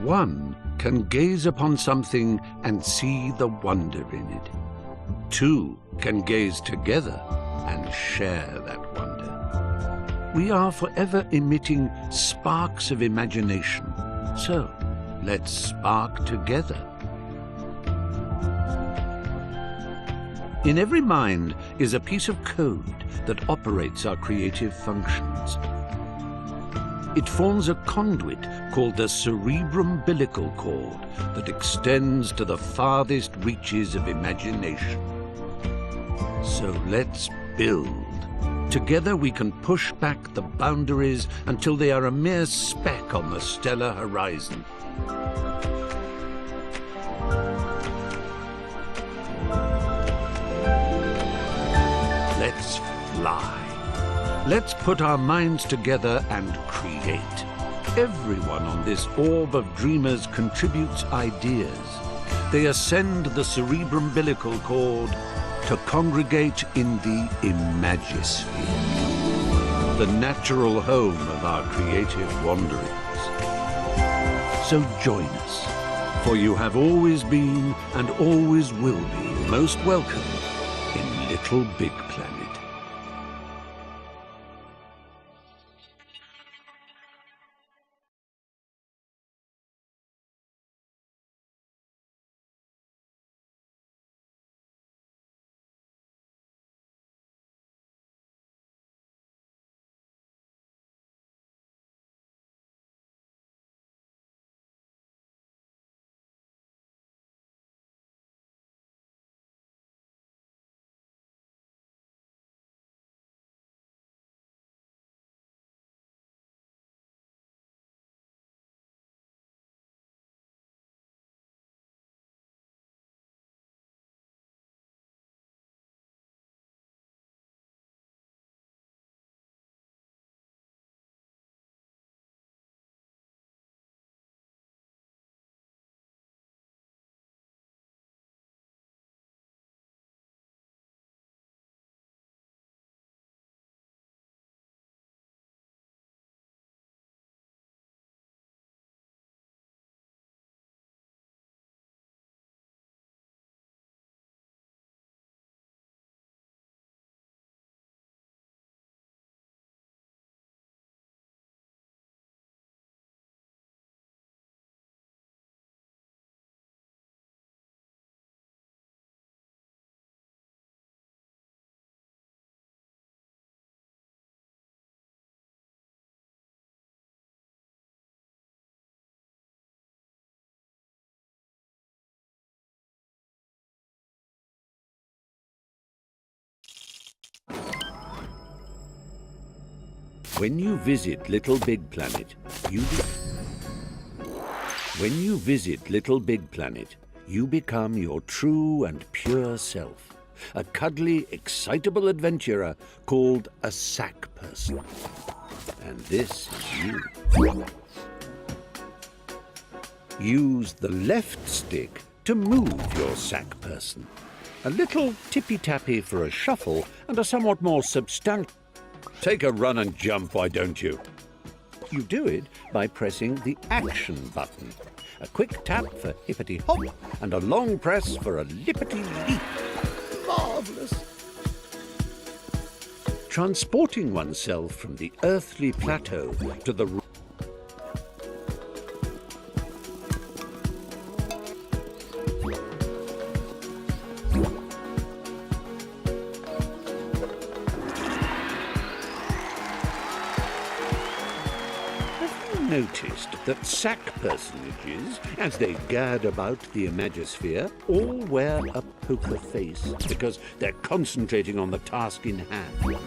One can gaze upon something and see the wonder in it. Two can gaze together and share that wonder. We are forever emitting sparks of imagination, so let's spark together. In every mind is a piece of code that operates our creative functions. It forms a conduit called the cerebrum-umbilical cord that extends to the farthest reaches of imagination. So let's build. Together we can push back the boundaries until they are a mere speck on the stellar horizon. Let's fly. Let's put our minds together and create. Everyone on this orb of dreamers contributes ideas. They ascend the cerebrum-umbilical cord to congregate in the Imagisphere, the natural home of our creative wanderings. So join us, for you have always been and always will be most welcome in Little Big Planet. When you visit Little Big Planet, When you visit Little Big Planet, you become your true and pure self, a cuddly, excitable adventurer called a sack person. And this is you. Use the left stick to move your sack person. A little tippy-tappy for a shuffle and a somewhat more substantial... Take a run and jump, why don't you? You do it by pressing the action button. A quick tap for hippity-hop and a long press for a lippity-leap. Marvellous! Transporting oneself from the earthly plateau to the... Noticed that sack personages, as they gad about the Imagisphere, all wear a poker face because they're concentrating on the task in hand.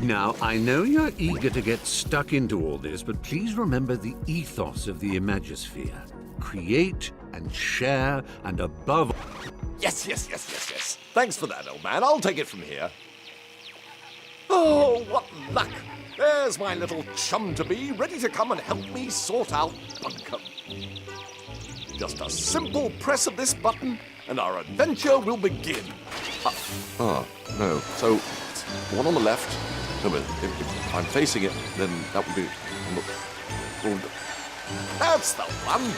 Now, I know you're eager to get stuck into all this, but please remember the ethos of the Imagisphere. Create and share and above... Yes. Thanks for that, old man. I'll take it from here. Oh, what luck! There's my little chum-to-be, ready to come and help me sort out Bunkum. Just a simple press of this button, and our adventure will begin. No. So, one on the left. No, but if I'm facing it, then that would be... That's the one.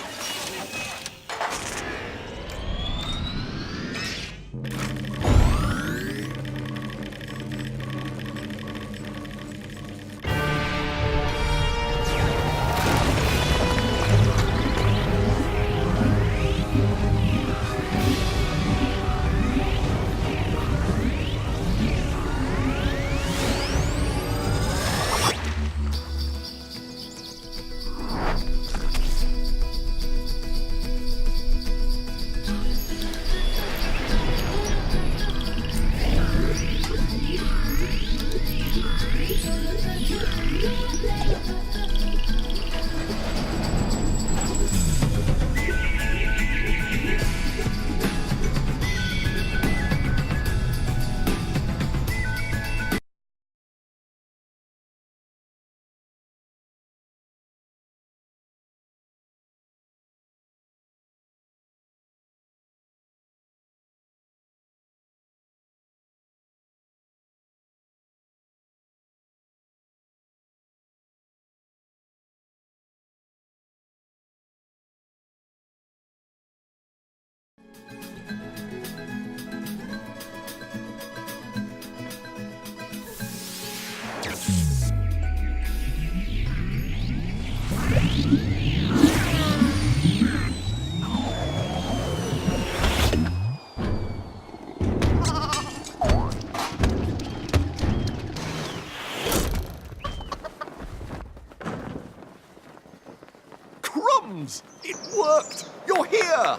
Crumbs! It worked! You're here!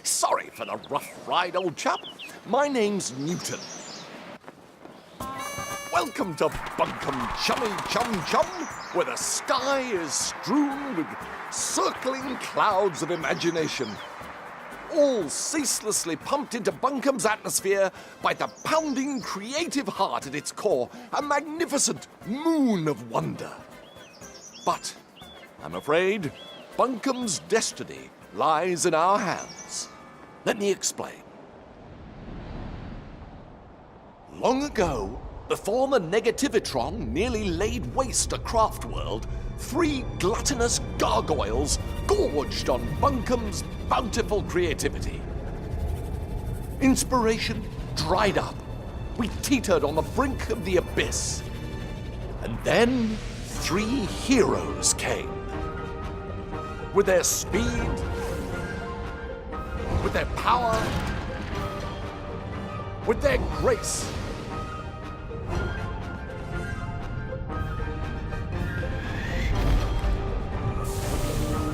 Sorry for the rough ride, old chap. My name's Newton. Welcome to Bunkum Chummy Chum Chum, where the sky is strewn with circling clouds of imagination, all ceaselessly pumped into Bunkum's atmosphere by the pounding creative heart at its core, a magnificent moon of wonder. But I'm afraid Bunkum's destiny lies in our hands. Let me explain. Long ago, before the Negativitron nearly laid waste a craft world, 3 gluttonous gargoyles gorged on Bunkum's bountiful creativity. Inspiration dried up. We teetered on the brink of the abyss. And then 3 heroes came. With their speed, with their power, with their grace.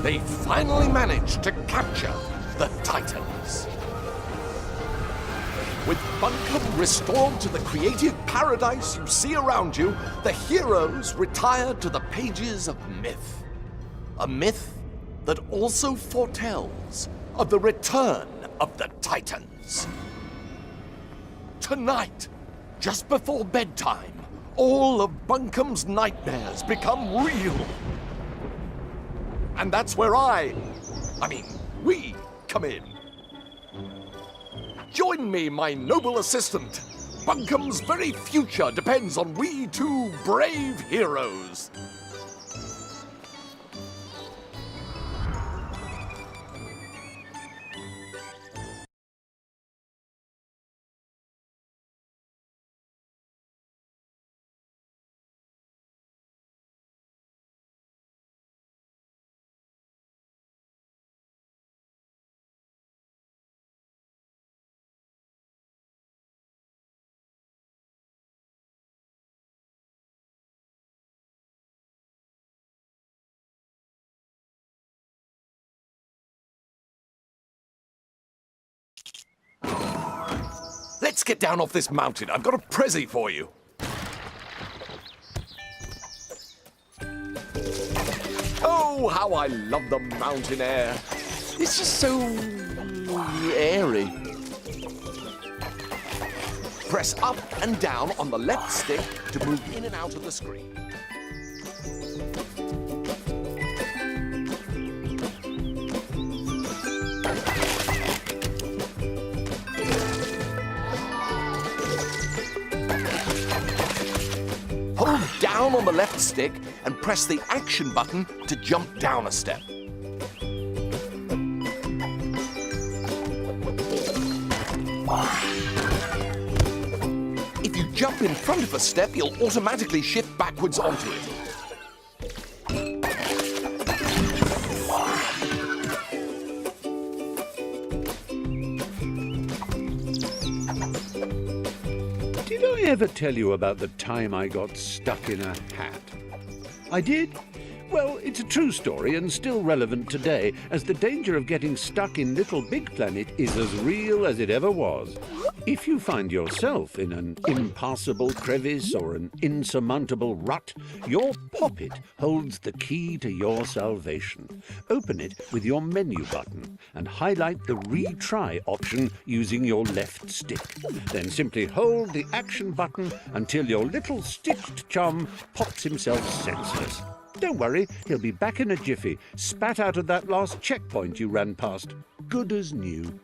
They finally managed to capture the Titans. With Bunkum restored to the creative paradise you see around you, the heroes retired to the pages of myth. A myth that also foretells of the return of the Titans. Tonight, just before bedtime, all of Bunkum's nightmares become real. And that's where we come in. Join me, my noble assistant. Bunkum's very future depends on we 2 brave heroes. Let's get down off this mountain. I've got a prezi for you. Oh, how I love the mountain air. It's just so airy. Press up and down on the left stick to move in and out of the screen. Hold down on the left stick and press the action button to jump down a step. If you jump in front of a step, you'll automatically shift backwards onto it. Did I ever tell you about the time I got stuck in a hat? I did? Well, it's a true story and still relevant today, as the danger of getting stuck in LittleBigPlanet is as real as it ever was. If you find yourself in an impassable crevice or an insurmountable rut, your poppet holds the key to your salvation. Open it with your menu button and highlight the retry option using your left stick. Then simply hold the action button until your little stitched chum pops himself senseless. Don't worry, he'll be back in a jiffy, spat out of that last checkpoint you ran past. Good as new.